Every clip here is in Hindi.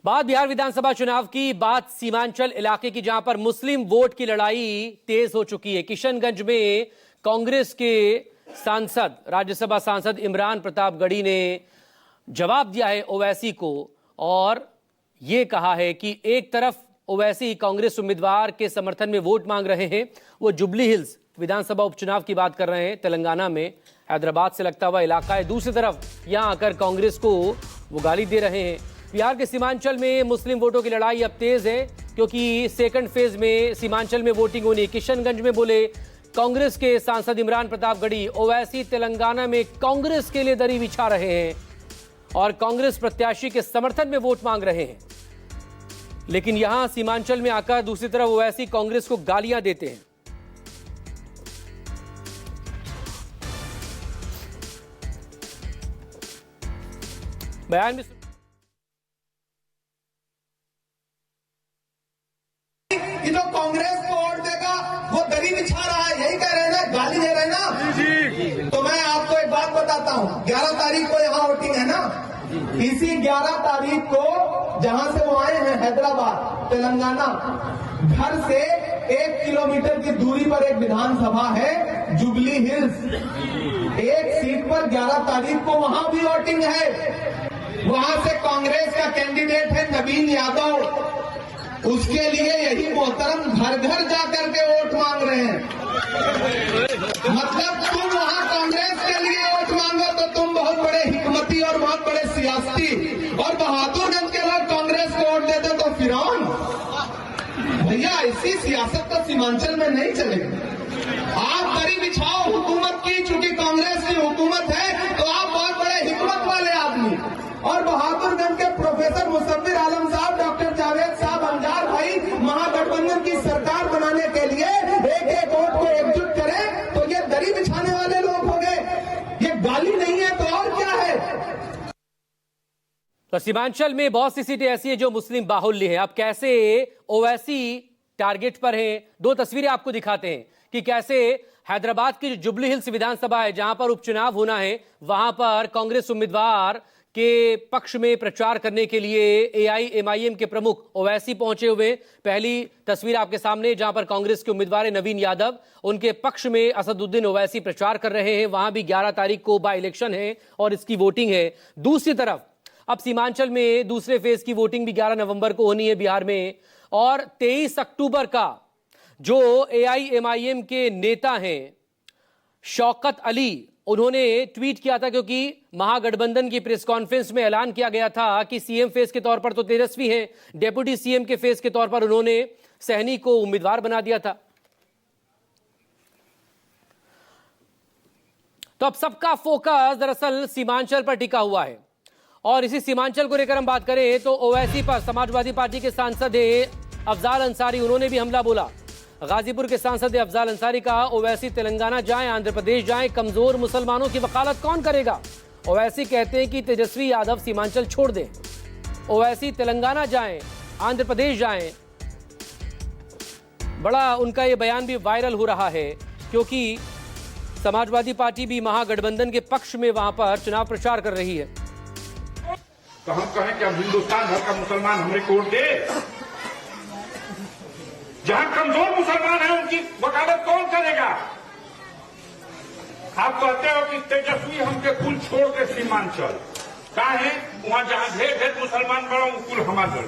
बात बिहार विधानसभा चुनाव की, बात सीमांचल इलाके की, जहां पर मुस्लिम वोट की लड़ाई तेज हो चुकी है। किशनगंज में कांग्रेस के सांसद, राज्यसभा सांसद इमरान प्रताप गढ़ी ने जवाब दिया है ओवैसी को और यह कहा है कि एक तरफ ओवैसी कांग्रेस उम्मीदवार के समर्थन में वोट मांग रहे हैं, वो जुबली हिल्स विधानसभा उपचुनाव की बात कर रहे हैं, तेलंगाना में हैदराबाद से लगता हुआ इलाका है। दूसरी तरफ यहां आकर कांग्रेस को वो गाली दे रहे हैं। बिहार के सीमांचल में मुस्लिम वोटों की लड़ाई अब तेज है, क्योंकि सेकंड फेज में सीमांचल में वोटिंग होनी है। किशनगंज में बोले कांग्रेस के सांसद इमरान प्रताप गढ़ी, ओवैसी तेलंगाना में कांग्रेस के लिए दरी बिछा रहे हैं और कांग्रेस प्रत्याशी के समर्थन में वोट मांग रहे हैं। लेकिन यहां सीमांचल में आकर दूसरी तरफ ओवैसी कांग्रेस को गालियां देते हैं। बयान में कि जो कांग्रेस को वोट देगा वो दरी बिछा रहा है, यही कह रहे हैं ना, गाली दे रहे हैं ना। जी। तो मैं आपको एक बात बताता हूँ, 11 तारीख को यहाँ वोटिंग है ना। इसी 11 तारीख को जहाँ से वो आए हैं, हैदराबाद तेलंगाना, घर से 1 किलोमीटर की दूरी पर एक विधानसभा है जुबली हिल्स। एक सीट पर 11 तारीख को वहां भी वोटिंग है। वहां से कांग्रेस का कैंडिडेट है नवीन यादव। उसके लिए यही मोहतरम घर घर जाकर के वोट मांग रहे हैं। मतलब तुम वहां कांग्रेस के लिए वोट मांगो तो तुम बहुत बड़े हिकमती और बहुत बड़े सियासती, और बहादुरगंज के लोग कांग्रेस को वोट देते तो फिरौन। भैया ऐसी सियासत तो सीमांचल में नहीं चलेगी। आप दरी बिछाओ हुकूमत की, चूंकि कांग्रेस की हुकूमत है तो आप बहुत बड़े हिकमत वाले आदमी, और बहादुरगंज के प्रोफेसर मुसव्विर आलम साहब, डॉक्टर जावेद साहब, अंजार भाई महागठबंधन की सरकार बनाने के लिए एक एक वोट को एकजुट करें, तो ये दरी बिछाने वाले लोग हो गए। ये गाली नहीं है तो और क्या है। तो सीमांचल में बहुत सी सीटें ऐसी हैं जो मुस्लिम बाहुल्य हैं। अब कैसे ओवैसी टारगेट पर हैं, दो तस्वीरें आपको दिखाते हैं कि कैसे हैदराबाद की जो जुबली हिल्स विधानसभा है, जहां पर उपचुनाव होना है, वहां पर कांग्रेस उम्मीदवार के पक्ष में प्रचार करने के लिए एआईएमआईएम के प्रमुख ओवैसी पहुंचे हुए। पहली तस्वीर आपके सामने, जहां पर कांग्रेस के उम्मीदवार नवीन यादव, उनके पक्ष में असदुद्दीन ओवैसी प्रचार कर रहे हैं। वहां भी 11 तारीख को बाय इलेक्शन है और इसकी वोटिंग है। दूसरी तरफ अब सीमांचल में दूसरे फेज की वोटिंग भी 11 नवंबर को होनी है बिहार में, और 23 अक्टूबर का जो एआईएमआईएम के नेता हैं शौकत अली, उन्होंने ट्वीट किया था, क्योंकि महागठबंधन की प्रेस कॉन्फ्रेंस में ऐलान किया गया था कि सीएम फेज के तौर पर तो तेजस्वी हैं, डेप्यूटी सीएम के फेज के तौर पर उन्होंने सहनी को उम्मीदवार बना दिया था। तो अब सबका फोकस दरअसल सीमांचल पर टिका हुआ है, और इसी सीमांचल को लेकर हम बात करें तो ओवैसी पर समाजवादी पार्टी के सांसद अफजाल अंसारी, उन्होंने भी हमला बोला। गाजीपुर के सांसद अफजाल अंसारी का ओवैसी तेलंगाना जाएं, आंध्र प्रदेश जाएं, कमजोर मुसलमानों की वकालत कौन करेगा। ओवैसी कहते हैं कि तेजस्वी यादव सीमांचल छोड़ दें, ओवैसी तेलंगाना जाएं, आंध्र प्रदेश जाएं। बड़ा उनका यह बयान भी वायरल हो रहा है, क्योंकि समाजवादी पार्टी भी महागठबंधन के पक्ष में वहां पर चुनाव प्रचार कर रही है। तो हम कहें कि अब हिंदुस्तान भर का मुसलमान हमें वोट दे। जहां कमजोर मुसलमान है उनकी वकालत कौन करेगा। आप कहते हो कि तेजस्वी हमके कुल छोड़ के सीमांचल काहे, वहां जहां ढेर ढेर मुसलमान बड़ा कुल हमारे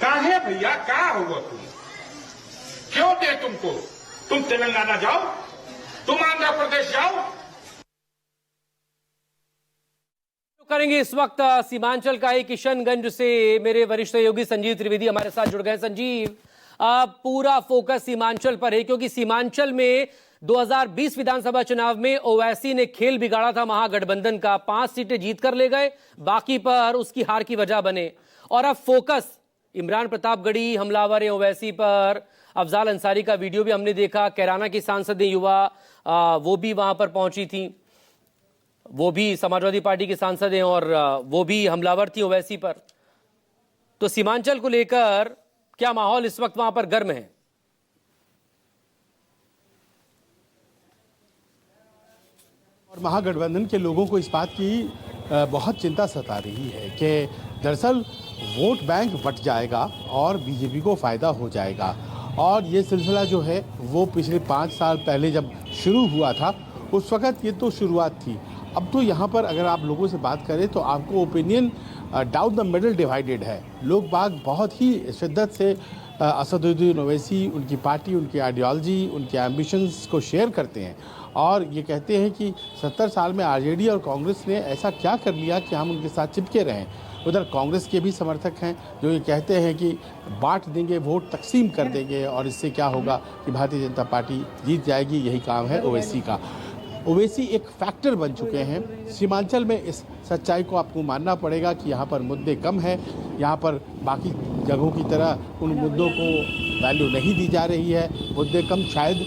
काहे। भैया क्या होगा, तुम क्यों दे तुमको। तुम तेलंगाना जाओ, तुम आंध्र प्रदेश जाओ। करेंगे इस वक्त सीमांचल का ही किशनगंज से मेरे वरिष्ठ सहयोगी संजीव त्रिवेदी हमारे साथ जुड़ गए। संजीव, पूरा फोकस सीमांचल पर है, क्योंकि सीमांचल में 2020 विधानसभा चुनाव में ओवैसी ने खेल बिगाड़ा था महागठबंधन का, 5 सीटें जीत कर ले गए, बाकी पर उसकी हार की वजह बने। और अब फोकस इमरान प्रताप गढ़ी हमलावर है ओवैसी पर। अफजाल अंसारी का वीडियो भी हमने देखा, कैराना की सांसद युवा वो भी वहां पर पहुंची थी, वो भी समाजवादी पार्टी के सांसद हैं और वो भी हमलावर थी ओवैसी पर। तो सीमांचल को लेकर क्या माहौल इस वक्त वहां पर गर्म है। और महागठबंधन के लोगों को इस बात की बहुत चिंता सता रही है कि दरअसल वोट बैंक बट जाएगा और बीजेपी को फ़ायदा हो जाएगा। और ये सिलसिला जो है वो पिछले 5 साल पहले जब शुरू हुआ था उस वक़्त ये तो शुरुआत थी। अब तो यहाँ पर अगर आप लोगों से बात करें तो आपको opinion down the middle divided है। लोग बाग बहुत ही शिद्दत से असदुद्दीन ओवैसी, उनकी पार्टी, उनकी आइडियोलॉजी, उनके एम्बिशंस को शेयर करते हैं और ये कहते हैं कि 70 साल में आरजेडी और कांग्रेस ने ऐसा क्या कर लिया कि हम उनके साथ चिपके रहें। उधर कांग्रेस के भी समर्थक हैं जो ये कहते हैं कि बांट देंगे वोट, तकसीम कर देंगे और इससे क्या होगा कि भारतीय जनता पार्टी जीत जाएगी। यही काम है ओवैसी का। ओवैसी एक फैक्टर बन चुके हैं सीमांचल में। इस सच्चाई को आपको मानना पड़ेगा कि यहाँ पर मुद्दे कम हैं, यहाँ पर बाकी जगहों की तरह उन मुद्दों को वैल्यू नहीं दी जा रही है। मुद्दे कम शायद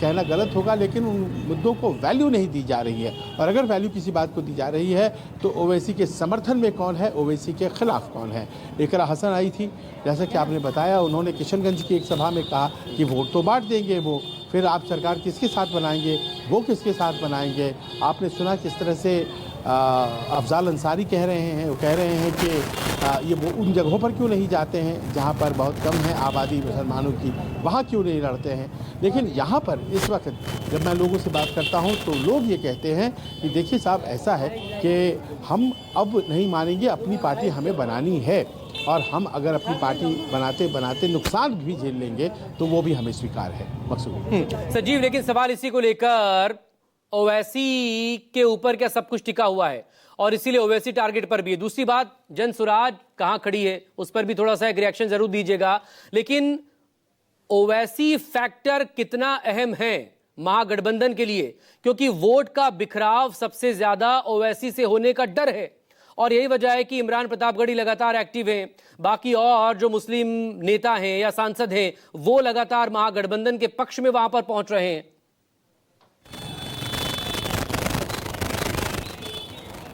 कहना गलत होगा, लेकिन उन मुद्दों को वैल्यू नहीं दी जा रही है। और अगर वैल्यू किसी बात को दी जा रही है तो ओवैसी के समर्थन में कौन है, ओवैसी के खिलाफ कौन है। इकरा हसन आई थी, जैसा कि आपने बताया, उन्होंने किशनगंज की एक सभा में कहा कि वोट तो बांट देंगे वो, फिर आप सरकार किसके साथ बनाएंगे, वो किसके साथ बनाएंगे। आपने सुना किस तरह से अफजाल अंसारी कह रहे हैं, वो कह रहे हैं कि ये वो उन जगहों पर क्यों नहीं जाते हैं जहाँ पर बहुत कम है आबादी मुसलमानों की, वहाँ क्यों नहीं लड़ते हैं। लेकिन यहाँ पर इस वक्त जब मैं लोगों से बात करता हूँ तो लोग ये कहते हैं कि देखिए साहब, ऐसा है कि हम अब नहीं मानेंगे, अपनी पार्टी हमें बनानी है और हम अगर अपनी पार्टी बनाते बनाते नुकसान भी झेल लेंगे तो वो भी हमें स्वीकार है। मकसूद संजीव, लेकिन सवाल इसी को लेकर ओवैसी के ऊपर क्या सब कुछ टिका हुआ है और इसीलिए ओवैसी टारगेट पर भी है। दूसरी बात, जन सुराज कहां खड़ी है उस पर भी थोड़ा सा एक रिएक्शन जरूर दीजिएगा। लेकिन ओवैसी फैक्टर कितना अहम है महागठबंधन के लिए, क्योंकि वोट का बिखराव सबसे ज्यादा ओवैसी से होने का डर है और यही वजह है कि इमरान प्रतापगढ़ी लगातार एक्टिव हैं, बाकी और जो मुस्लिम नेता हैं या सांसद हैं वो लगातार महागठबंधन के पक्ष में वहां पर पहुंच रहे हैं।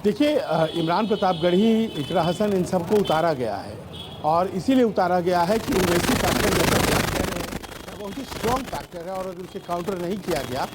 देखिए, इमरान प्रतापगढ़ी, इकरा हसन, इन सबको उतारा गया है और इसीलिए उतारा गया है कि ओवैसी फैक्टर जैसा आप कह रहे हैं बहुत ही स्ट्रॉन्ग फैक्टर है और अगर उसे काउंटर नहीं किया गया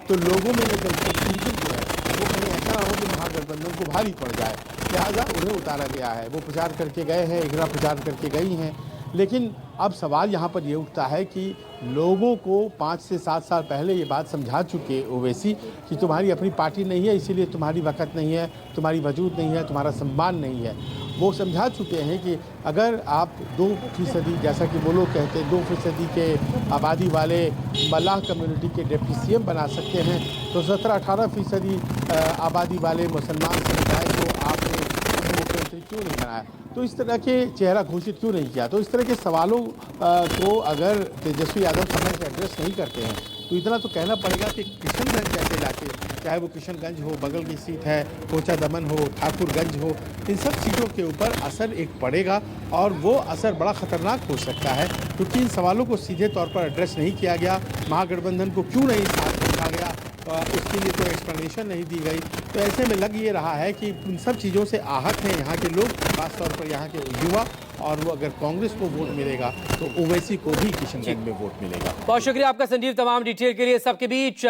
तो लोगों में जो है वो कहीं ऐसा ना हो कि महागठबंधन को भारी पड़ जाए, लिहाजा उन्हें उतारा गया है। वो प्रचार करके गए हैं, इकरा प्रचार करके गई हैं, लेकिन अब सवाल यहाँ पर ये उठता है कि लोगों को 5 से 7 साल पहले ये बात समझा चुके ओवैसी कि तुम्हारी अपनी पार्टी नहीं है, इसीलिए तुम्हारी वक़्त नहीं है, तुम्हारी वजूद नहीं है, तुम्हारा सम्मान नहीं है। वो समझा चुके हैं कि अगर आप 2%, जैसा कि वो लोग कहते हैं 2% के आबादी वाले मल्लाह कम्युनिटी के डिप्टी सीएम बना सकते हैं, तो 17-18% आबादी वाले मुसलमान समुदाय को आपने मुख्यमंत्री क्यों नहीं बनाया, तो इस तरह के चेहरा घोषित क्यों नहीं किया। तो इस तरह के सवालों को अगर तेजस्वी यादव समय से एड्रेस नहीं करते हैं तो इतना तो कहना पड़ेगा कि किशनगंज जैसे इलाके, चाहे वो किशनगंज हो, बगल की सीट है, कोचा दमन हो, ठाकुरगंज हो, इन सब सीटों के ऊपर असर एक पड़ेगा और वो असर बड़ा ख़तरनाक हो सकता है, क्योंकि इन सवालों को सीधे तौर पर एड्रेस नहीं किया गया। महागठबंधन को क्यों नहीं साथ रखा गया, उसके लिए तो एक्सप्लेनेशन नहीं दी गई। तो ऐसे में लग ये रहा है कि इन सब चीज़ों से आहत हैं यहाँ के लोग, खासतौर पर यहाँ के युवा, और वो अगर कांग्रेस को वोट मिलेगा तो ओवैसी को भी किशनगंज में वोट मिलेगा। बहुत शुक्रिया आपका संजीव, तमाम डिटेल के लिए। सबके बीच